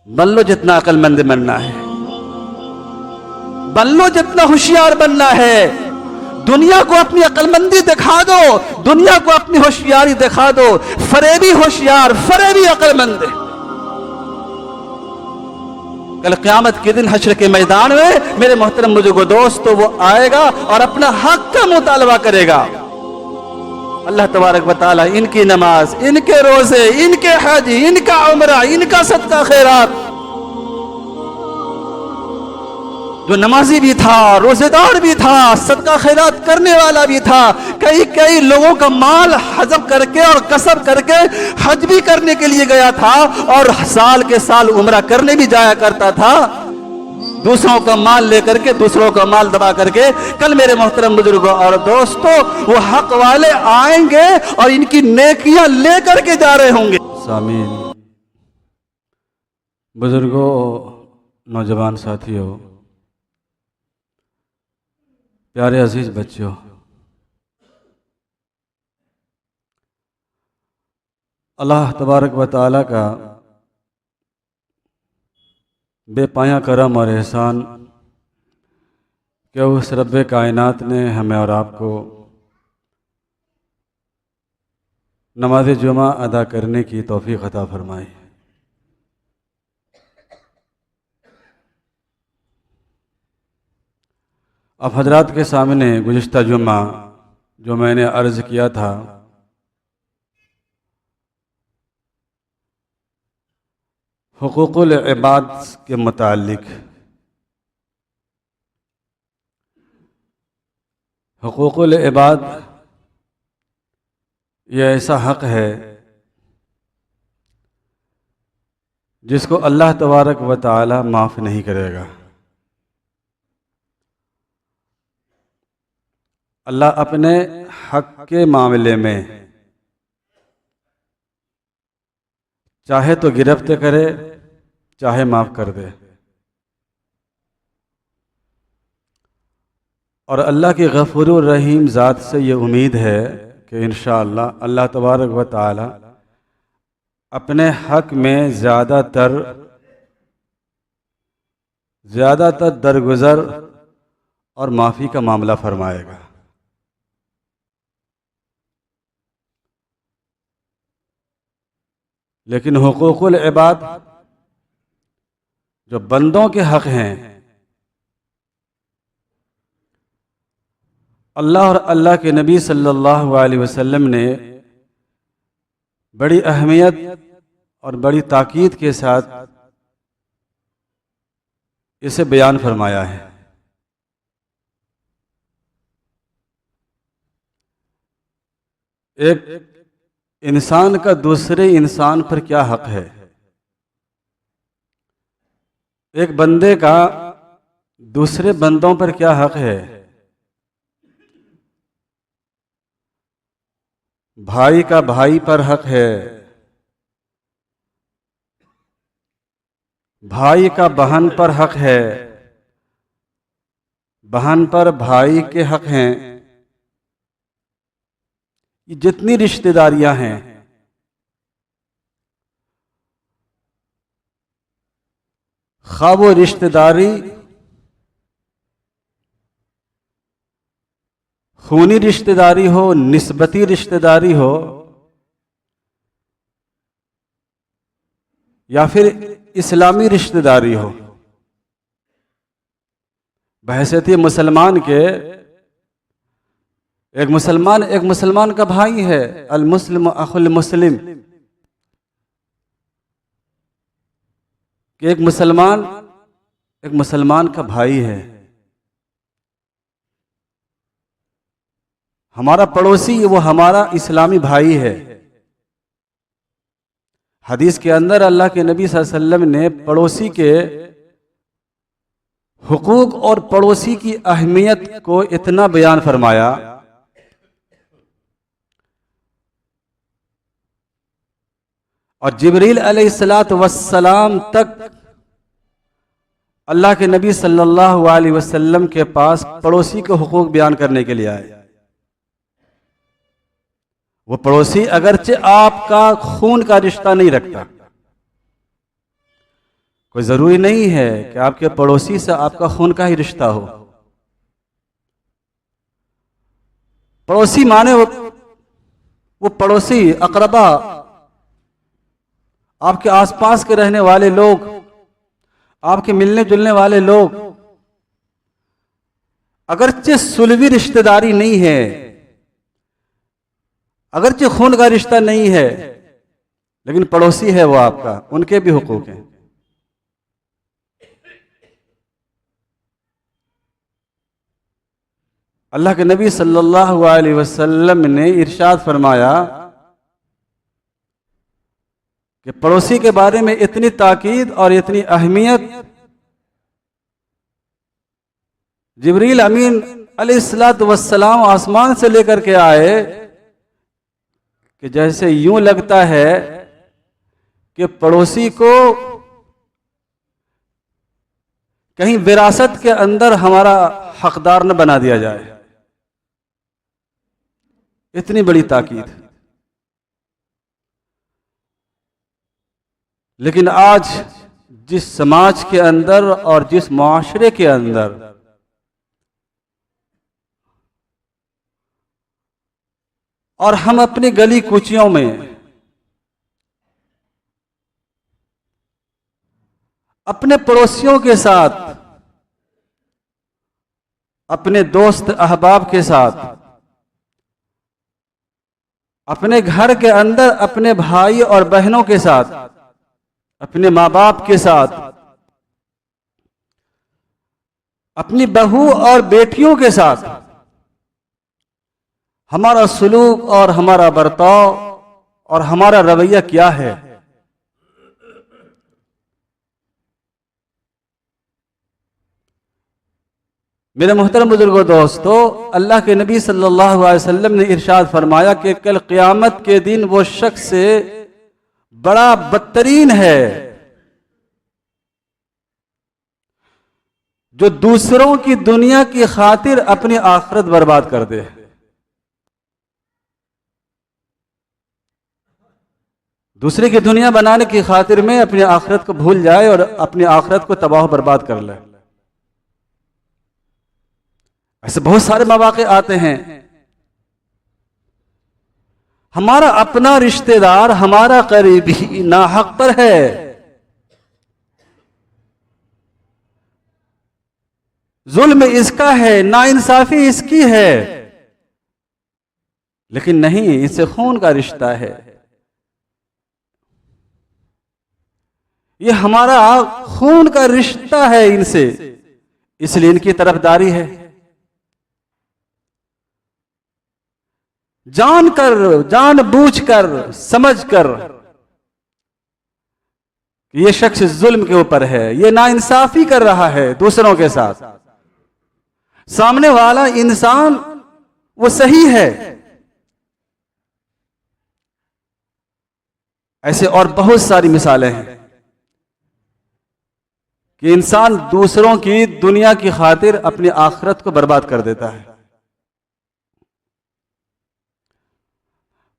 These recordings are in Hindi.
बन लो जितना अक्लमंद बनना है, बन लो जितना होशियार बनना है। दुनिया को अपनी अक्लमंदी दिखा दो, दुनिया को अपनी होशियारी दिखा दो। फरेबी होशियार, फरेबी अक्लमंद। कल क़यामत के दिन हश्र के मैदान में मेरे मोहतरम बुजुर्गो दोस्तों, वो आएगा और अपना हक का मुतालबा करेगा। अल्लाह तबारक व तआला इनकी नमाज, इनके रोजे, इनके हज, इनका उम्रा, इनका सदका खैरात, जो नमाजी भी था, रोजेदार भी था, सदका खैरात करने वाला भी था, कई कई लोगों का माल हजम करके और कसब करके हज भी करने के लिए गया था और साल के साल उम्रा करने भी जाया करता था, दूसरों का माल लेकर के, दूसरों का माल दबा करके। कल मेरे मोहतरम बुजुर्गों और दोस्तों, वो हक वाले आएंगे और इनकी नेकियां लेकर के जा रहे होंगे। सामीन, बुजुर्गों, नौजवान साथियों, प्यारे अजीज बच्चों, अल्लाह तबारक व तआला का बेपाया करम और एहसान कि उस रब्बे कायनात ने हमें और आपको नमाज जुमा अदा करने की तौफीक अता फरमाई। अब हजरात के सामने गुज़िश्ता जुमा जो मैंने अर्ज़ किया था, हुकूकुल इबाद के मुतालिक, हुकूकुल इबाद यह ऐसा हक़ है जिसको अल्लाह तबारक व तआला माफ़ नहीं करेगा। अल्लाह अपने हक़ के मामले में चाहे तो गिरफ्त करे, चाहे माफ़ कर दे। और अल्लाह की गफूरुर रहीम ज़ात से ये उम्मीद है कि इंशाअल्लाह अल्लाह तबारक व तआला अपने हक़ में ज़्यादातर दरगुज़र और माफ़ी का मामला फरमाएगा। लेकिन हुकूकुल इबाद जो बंदों के हक़ हैं, अल्लाह और अल्लाह के नबी सल्लल्लाहु अलैहि वसल्लम ने बड़ी अहमियत और बड़ी ताकीद के साथ इसे बयान फरमाया है। एक इंसान का दूसरे इंसान पर क्या हक़ है, एक बंदे का दूसरे बंदों पर क्या हक़ है। भाई का भाई पर हक़ है, भाई का बहन पर हक़ है, बहन पर भाई के हक़ हैं। ये जितनी रिश्तेदारियां हैं, खा वो रिश्तेदारी खूनी रिश्तेदारी हो, निस्बती रिश्तेदारी हो, या फिर इस्लामी रिश्तेदारी हो। बहैसियत मुसलमान के एक मुसलमान का भाई है। अल मुस्लिम अखुल मुस्लिम, कि एक मुसलमान का भाई है। हमारा पड़ोसी वो हमारा इस्लामी भाई है। हदीस के अंदर अल्लाह के नबी सल्लल्लाहु अलैहि वसल्लम ने पड़ोसी के हुकूक और पड़ोसी की अहमियत को इतना बयान फरमाया और जिब्रील अलैहिस्सलातु वस्सलाम तक अल्लाह के नबी सल्लल्लाहु अलैहि वसल्लम के पास पड़ोसी के हुकूक बयान करने के लिए आए। वो पड़ोसी अगरचे आपका खून का रिश्ता नहीं रखता, कोई ज़रूरी नहीं है कि आपके पड़ोसी से आपका खून का ही रिश्ता हो। पड़ोसी माने वो पड़ोसी अकरबा, आपके आसपास के रहने वाले लोग, आपके मिलने जुलने वाले लोग। अगरचे सुलभी रिश्तेदारी नहीं है, अगरचे खून का रिश्ता नहीं है, लेकिन पड़ोसी है वो आपका, उनके भी हुकूक हैं। अल्लाह के नबी सल्लल्लाहु अलैहि वसल्लम ने इरशाद फरमाया कि पड़ोसी के बारे में इतनी ताकीद और इतनी अहमियत जिब्रील अमीन अलैहिस्सलातु वस्सलाम आसमान से लेकर के आए कि जैसे यूं लगता है कि पड़ोसी को कहीं विरासत के अंदर हमारा हकदार न बना दिया जाए। इतनी बड़ी ताकीद। लेकिन आज जिस समाज के अंदर और जिस मुआशरे के अंदर और हम अपनी गली कूचियों में अपने पड़ोसियों के साथ, अपने दोस्त अहबाब के साथ, अपने घर के अंदर अपने भाई और बहनों के साथ, अपने माँ बाप के साथ, अपनी बहू और बेटियों के साथ हमारा सुलूक और हमारा बर्ताव और हमारा रवैया क्या है। मेरे मोहतरम बुजुर्गों, दोस्तों, अल्लाह के नबी सल्लल्लाहु अलैहि वसल्लम ने इरशाद फरमाया कि कल क़यामत के दिन वो शख्स से बड़ा बदतरीन है जो दूसरों की दुनिया की खातिर अपनी आखिरत बर्बाद कर दे। दूसरे की दुनिया बनाने की खातिर में अपनी आखिरत को भूल जाए और अपनी आखिरत को तबाह बर्बाद कर ले। ऐसे बहुत सारे मौके आते हैं। हमारा अपना रिश्तेदार, हमारा करीबी नाहक पर है, जुल्म इसका है, नाइंसाफी इसकी है, लेकिन नहीं, इससे खून का रिश्ता है। ये हमारा खून का रिश्ता है इनसे, इसलिए इनकी तरफदारी है। जानकर, जानबूझकर, समझकर ये शख्स जुल्म के ऊपर है, ये नाइंसाफी कर रहा है दूसरों के साथ, सामने वाला इंसान वो सही है। ऐसे और बहुत सारी मिसालें हैं कि इंसान दूसरों की दुनिया की खातिर अपनी आखिरत को बर्बाद कर देता है।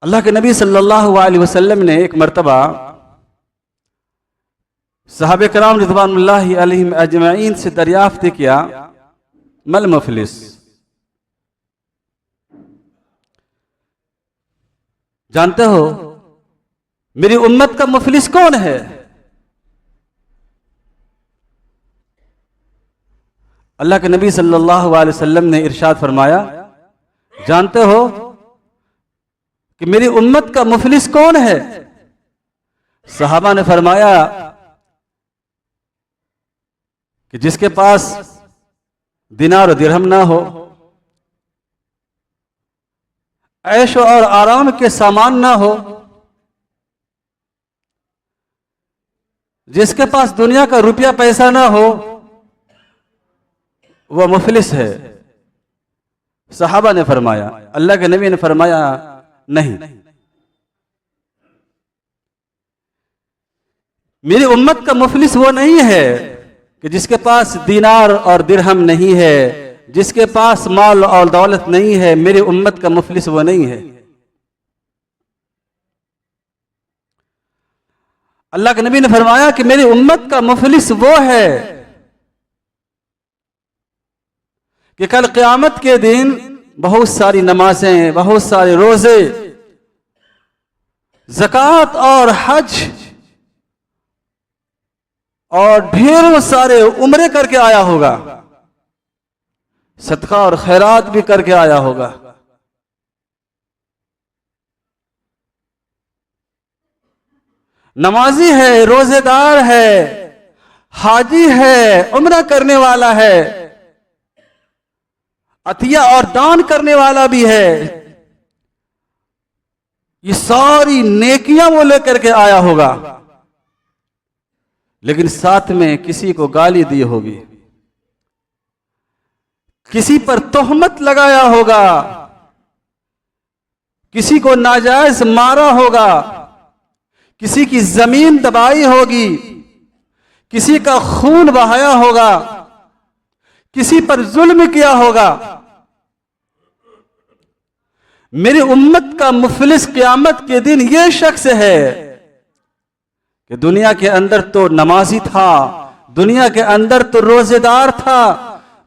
अल्लाह के नबी सल्लल्लाहु अलैहि वसल्लम ने एक मर्तबा सहाबे कराम रिज़वानुल्लाहि अलैहिम अजमईन से दरियाफ्त किया, मल मुफलिस, जानते हो मेरी उम्मत का मुफलिस कौन है? अल्लाह के नबी सल्लल्लाहु अलैहि वसल्लम ने इरशाद फरमाया, जानते हो कि मेरी उम्मत का मुफलिस कौन है? सहाबा ने फरमाया कि जिसके पास दिनार और दिरहम ना हो, ऐश और आराम के सामान ना हो, जिसके पास दुनिया का रुपया पैसा ना हो, वह मुफलिस है। सहाबा ने फरमाया, अल्लाह के नबी ने फरमाया, नहीं, मेरी उम्मत का मुफलिस वो नहीं है कि जिसके पास दीनार और दिरहम नहीं है, जिसके पास माल और दौलत नहीं है। मेरी उम्मत का मुफलिस वो नहीं है। अल्लाह के नबी ने फरमाया कि मेरी उम्मत का मुफलिस वो है कि कल क़यामत के दिन बहुत सारी नमाजें, बहुत सारे रोजे, ज़कात और हज और ढेरों सारे उम्रे करके आया होगा, सदका और खैरात भी करके आया होगा। नमाजी है, रोजेदार है, हाजी है, उम्रा करने वाला है, अतिया और दान करने वाला भी है। ये सारी नेकियां वो लेकर के आया होगा, लेकिन साथ में किसी को गाली दी होगी, किसी पर तोहमत लगाया होगा, किसी को नाजायज मारा होगा, किसी की जमीन दबाई होगी, किसी का खून बहाया होगा, किसी पर जुल्म किया होगा। मेरी उम्मत का मुफलिस क़यामत के दिन यह शख्स है कि दुनिया के अंदर तो नमाजी था, दुनिया के अंदर तो रोजेदार था,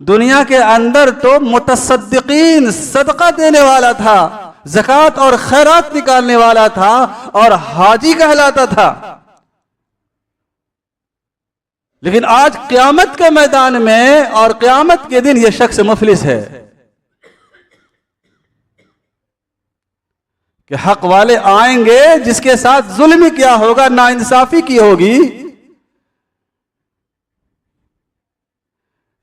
दुनिया के अंदर तो मुतसद्दिकीन सदका देने वाला था, ज़कात और खैरात निकालने वाला था और हाजी कहलाता था। लेकिन आज क़यामत के मैदान में और क़यामत के दिन यह शख्स मुफलिस है कि हक वाले आएंगे जिसके साथ जुल्म किया होगा, नाइंसाफी की होगी,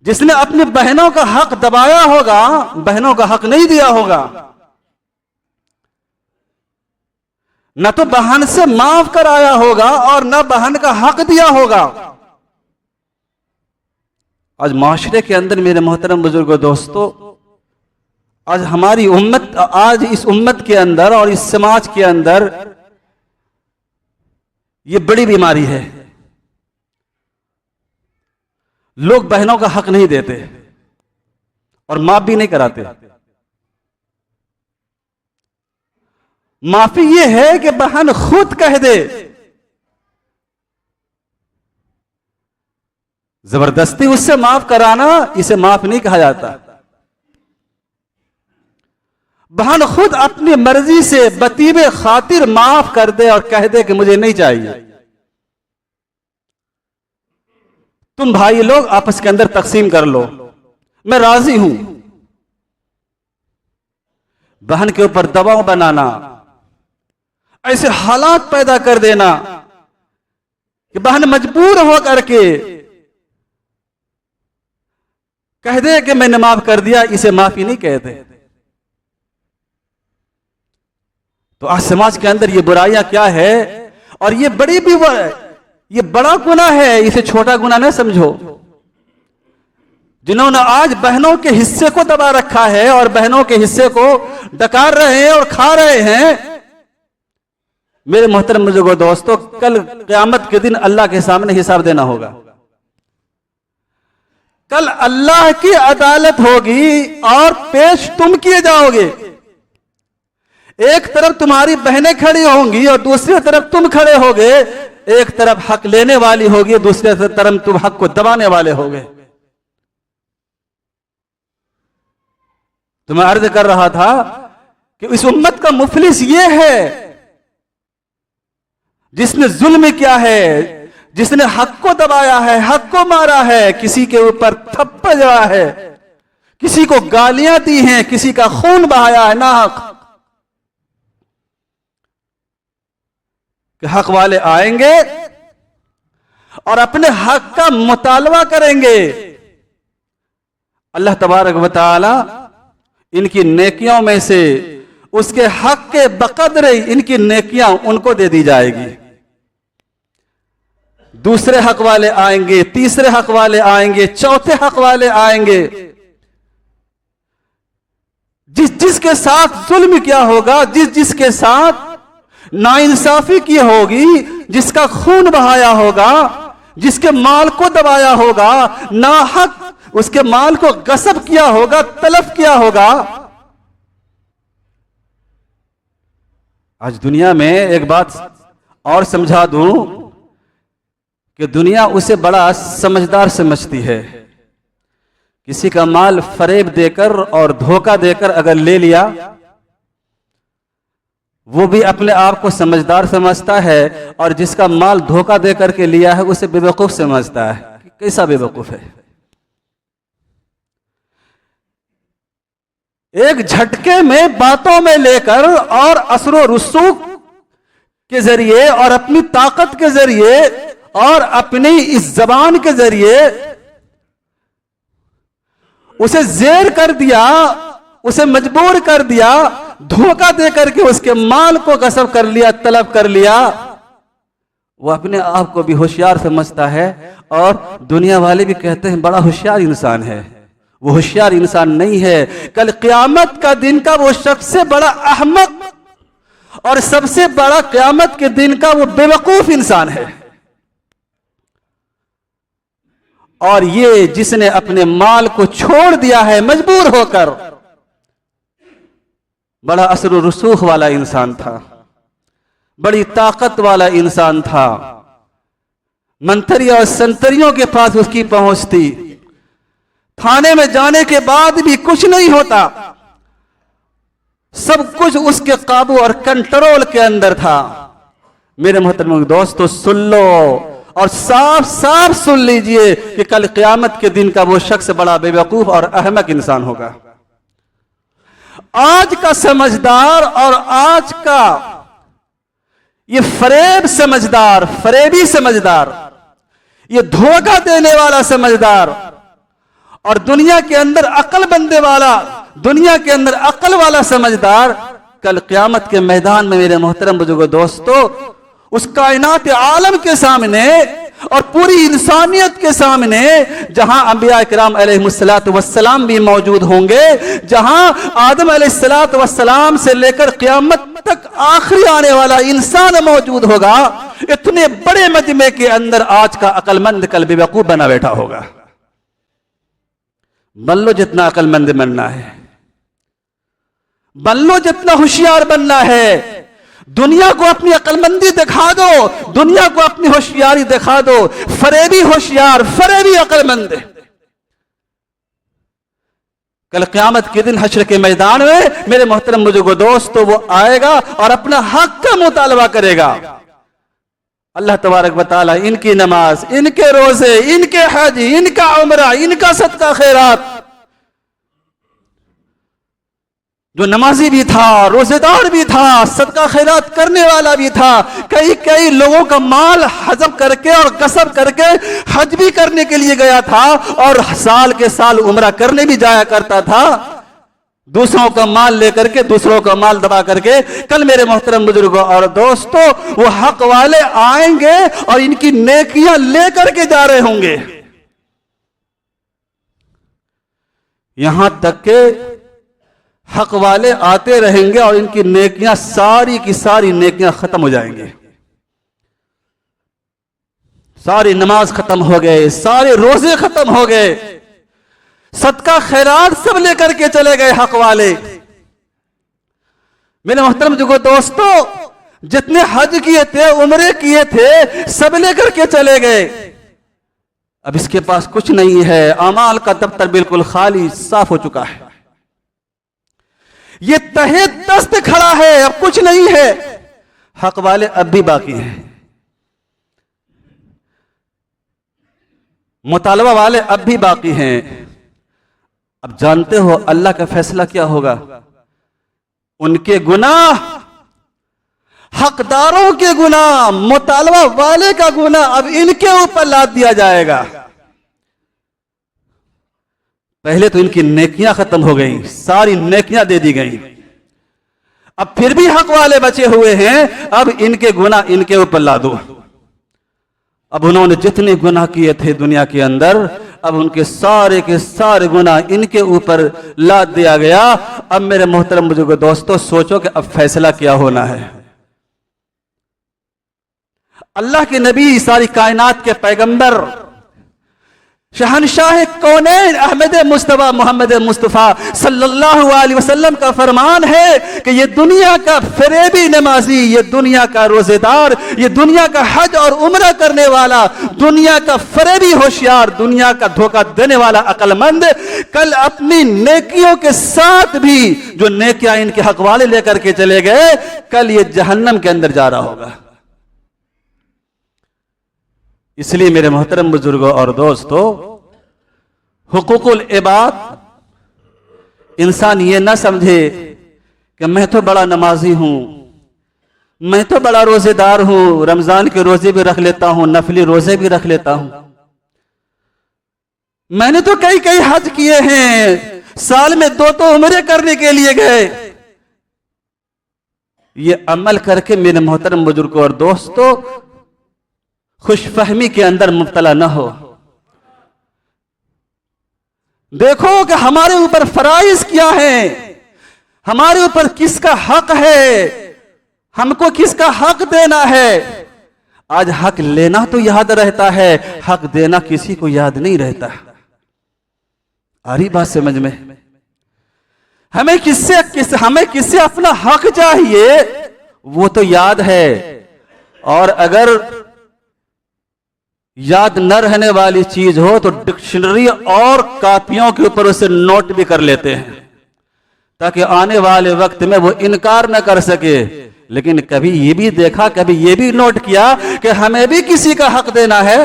जिसने अपनी बहनों का हक दबाया होगा, बहनों का हक नहीं दिया होगा, न तो बहन से माफ कराया होगा और न बहन का हक दिया होगा। आज माशरे के अंदर मेरे मोहतरम बुजुर्गों, दोस्तों, आज हमारी उम्मत, आज इस उम्मत के अंदर और इस समाज के अंदर ये बड़ी बीमारी है। लोग बहनों का हक नहीं देते और माफ भी नहीं कराते। माफी यह है कि बहन खुद कह दे, जबरदस्ती उससे माफ कराना, इसे माफ नहीं कहा जाता। बहन खुद अपनी मर्जी से बतीबे खातिर माफ कर दे और कह दे कि मुझे नहीं चाहिए, तुम भाई लोग आपस के अंदर तकसीम कर लो, मैं राजी हूं। बहन के ऊपर दबाव बनाना, ऐसे हालात पैदा कर देना कि बहन मजबूर हो करके कह दे कि मैंने माफ कर दिया, इसे माफी नहीं कहते। तो आज समाज के अंदर ये बुराइयां क्या है, और ये बड़ी भी ये बड़ा गुनाह है, इसे छोटा गुनाह न समझो। जिन्होंने आज बहनों के हिस्से को दबा रखा है और बहनों के हिस्से को डकार रहे हैं और खा रहे हैं, मेरे मोहतरम बुजुर्गों, दोस्तों, कल क़यामत के दिन अल्लाह के सामने हिसाब देना होगा। कल अल्लाह की अदालत होगी और पेश तुम किए जाओगे। एक तरफ तुम्हारी बहनें खड़ी होंगी और दूसरी तरफ तुम खड़े होगे। एक तरफ हक लेने वाली होगी, दूसरी तरफ तुम हक को दबाने वाले होगे। तो मैं अर्ज कर रहा था कि इस उम्मत का मुफलिस ये है जिसने जुल्म किया है, जिसने हक को दबाया है, हक को मारा है, किसी के ऊपर थप्पड़ जड़ा है, किसी को गालियां दी हैं, किसी का खून बहाया है नाहक। कि हक वाले आएंगे और अपने हक का मुतालबा करेंगे। अल्लाह तबारक व तआला इनकी नेकियों में से उसके हक के बकदर इनकी नेकियां उनको दे दी जाएगी। दूसरे हक वाले आएंगे, तीसरे हक वाले आएंगे, चौथे हक वाले आएंगे। जिसके साथ जुल्म किया होगा, जिसके साथ नाइंसाफी की होगी, जिसका खून बहाया होगा, जिसके माल को दबाया होगा, नाहक उसके माल को गसब किया होगा, तलफ किया होगा। आज दुनिया में एक बात और समझा दूं कि दुनिया उसे बड़ा समझदार समझती है। किसी का माल फरेब देकर और धोखा देकर अगर ले लिया, वो भी अपने आप को समझदार समझता है, और जिसका माल धोखा देकर के लिया है उसे बेवकूफ समझता है। कैसा बेवकूफ है? एक झटके में बातों में लेकर और असरो रुसूख के जरिए और अपनी ताकत के जरिए और अपनी इस जबान के जरिए उसे जेर कर दिया, उसे मजबूर कर दिया, धोखा देकर के उसके माल को गसब कर लिया, तलब कर लिया। वो अपने आप को भी होशियार समझता है और दुनिया वाले भी कहते हैं बड़ा होशियार इंसान है। वो होशियार इंसान नहीं है। कल क़यामत का दिन का वो सबसे बड़ा अहमक और सबसे बड़ा क़यामत के दिन का वो बेवकूफ इंसान है। और ये जिसने अपने माल को छोड़ दिया है मजबूर होकर, बड़ा असर व रसूख वाला इंसान था, बड़ी ताकत वाला इंसान था। मंत्रियों और संतरियों के पास उसकी पहुंच थी। थाने में जाने के बाद भी कुछ नहीं होता, सब कुछ उसके काबू और कंट्रोल के अंदर था। मेरे मोहतरम दोस्तों, सुन लो और साफ साफ सुन लीजिए कि कल क़यामत के दिन का वो शख्स बड़ा बेवकूफ और अहमक इंसान होगा। आज का समझदार और आज का ये फरेब समझदार, फरेबी समझदार, ये धोखा देने वाला समझदार और दुनिया के अंदर अकल बनने वाला, दुनिया के अंदर अकल वाला समझदार कल क़यामत के मैदान में मेरे मोहतरम बुजुर्गों दोस्तों उस कायनात आलम के सामने और पूरी इंसानियत के सामने, जहां अंबिया किराम अलैहिमुस्सलातु वस्सलाम भी मौजूद होंगे, जहां आदम अलैहिस्सलातु वस्सलाम से लेकर क़यामत तक आखिरी आने वाला इंसान मौजूद होगा, इतने बड़े मजमे के अंदर आज का अक्लमंद कल बेवकूफ बना बैठा होगा। बन लो जितना अक्लमंद बनना है, बन लो जितना होशियार बनना है। दुनिया को अपनी अक्लमंदी दिखा दो, दुनिया को अपनी होशियारी दिखा दो। फरेबी होशियार, फरेबी अक्लमंद कल क़यामत के दिन हश्र के मैदान में मेरे मोहतरम बुजुर्गों दोस्तों वो आएगा और अपना हक का मुतालबा करेगा। अल्लाह तबारक व तआला इनकी नमाज, इनके रोजे, इनके हज, इनका उम्रा, इनका सदका खैरात, जो नमाजी भी था, रोजेदार भी था, सदका खैरात करने वाला भी था, कई कई लोगों का माल हजब करके और कसब करके हज भी करने के लिए गया था और साल के साल उम्रा करने भी जाया करता था, दूसरों का माल लेकर के, दूसरों का माल दबा करके। कल मेरे मोहतरम बुजुर्गों और दोस्तों वो हक वाले आएंगे और इनकी नेकियां लेकर के जा रहे होंगे, यहां तक के हक वाले आते रहेंगे और इनकी नेकियां सारी की सारी नेकियां खत्म हो जाएंगी। सारी नमाज खत्म हो गए, सारे रोजे खत्म हो गए, सदका खैरात सब लेकर के चले गए हक वाले। मेरे मोहतरम जो दोस्तों, जितने हज किए थे, उम्रे किए थे, सब लेकर के चले गए। अब इसके पास कुछ नहीं है, अमाल का दफ्तर बिल्कुल खाली साफ हो चुका है। ये तहे दस्त खड़ा है, अब कुछ नहीं है। हक वाले अब भी बाकी हैं, मुतालबा वाले अब भी बाकी हैं। अब जानते हो अल्लाह का फैसला क्या होगा? उनके गुनाह, हकदारों के गुनाह, मुतालबा वाले का गुनाह अब इनके ऊपर लाद दिया जाएगा। पहले तो इनकी नेकियां खत्म हो गई, सारी नेकियां दे दी गई, अब फिर भी हक वाले बचे हुए हैं, अब इनके गुनाह इनके ऊपर ला दो। अब उन्होंने जितने गुनाह किए थे दुनिया के अंदर, अब उनके सारे के सारे गुनाह इनके ऊपर लाद दिया गया। अब मेरे मोहतरम बुजुर्ग दोस्तों सोचो कि अब फैसला क्या होना है। अल्लाह के नबी, सारी कायनात के पैगंबर, शहनशाह कौनैन अहमद मुस्तफ़ा मोहम्मद मुस्तफ़ा सल्लल्लाहु अलैहि वसल्लम का फरमान है कि ये दुनिया का फरेबी नमाजी, ये दुनिया का रोजेदार, ये दुनिया का हज और उम्रा करने वाला, दुनिया का फरेबी होशियार, दुनिया का धोखा देने वाला अक्लमंद कल अपनी नेकियों के साथ भी जो नेकियां इनके हक वाले लेकर के चले गए, कल ये जहन्नम के अंदर जा रहा होगा। इसलिए मेरे मोहतरम बुजुर्गों और दोस्तों, हुकूकुल इबाद, इंसान ये ना समझे कि मैं तो बड़ा नमाजी हूं, मैं तो बड़ा रोजेदार हूं, रमजान के रोजे भी रख लेता हूं, नफली रोजे भी रख लेता हूं, मैंने तो कई कई हज किए हैं, साल में 2 उम्रे करने के लिए गए। ये अमल करके मेरे मोहतरम बुजुर्गों और दोस्तों खुशफहमी के अंदर मुब्तला न हो। देखो कि हमारे ऊपर फराइज क्या है, हमारे ऊपर किसका हक है, हमको किसका हक देना है। आज हक लेना तो याद रहता है, हक देना किसी को याद नहीं रहता। आ रही बात समझ में? हमें किससे अपना हक चाहिए वो तो याद है, और अगर याद न रहने वाली चीज हो तो डिक्शनरी और कापियों के ऊपर उसे नोट भी कर लेते हैं, ताकि आने वाले वक्त में वो इनकार न कर सके। लेकिन कभी ये भी देखा, कभी ये भी नोट किया कि हमें भी किसी का हक देना है,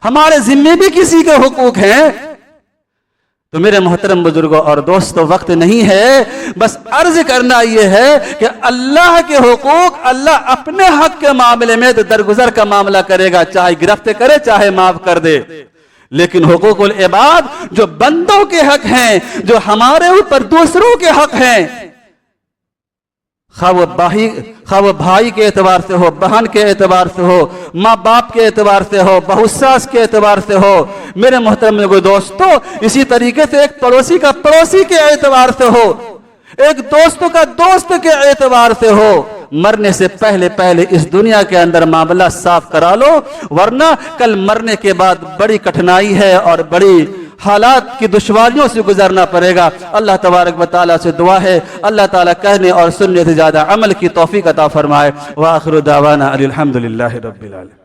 हमारे जिम्मे भी किसी के हुकूक हैं। तो मेरे मोहतरम बुजुर्गों और दोस्तों, वक्त नहीं है, बस अर्ज करना यह है कि अल्लाह के हुकूक, अल्लाह अपने हक के मामले में तो दरगुजर का मामला करेगा, चाहे गिरफ्त करे चाहे माफ कर दे। लेकिन हुकूकुल इबाद जो बंदों के हक हैं, जो हमारे ऊपर दूसरों के हक हैं, खा वो भाई के एतबार से हो, बहन के एतबार से हो, माँ बाप के एतबार से हो, बहुसास के एतबार से हो, मेरे मोहतरम दोस्तों, इसी तरीके से एक पड़ोसी का पड़ोसी के एतबार से हो, एक दोस्तों का दोस्त के एतबार से हो। मरने से पहले पहले इस दुनिया के अंदर मामला साफ करा लो, वरना कल मरने के बाद बड़ी कठिनाई है और बड़ी हालात की दुश्वारियों से गुजरना पड़ेगा। अल्लाह तबारक व तआला से दुआ है, अल्लाह ताला कहने और सुनने से ज्यादा अमल की तौफीक अता फरमाए। व आखिरु दावाना अनिल हम्दुलिल्लाहि रब्बिल आलमीन।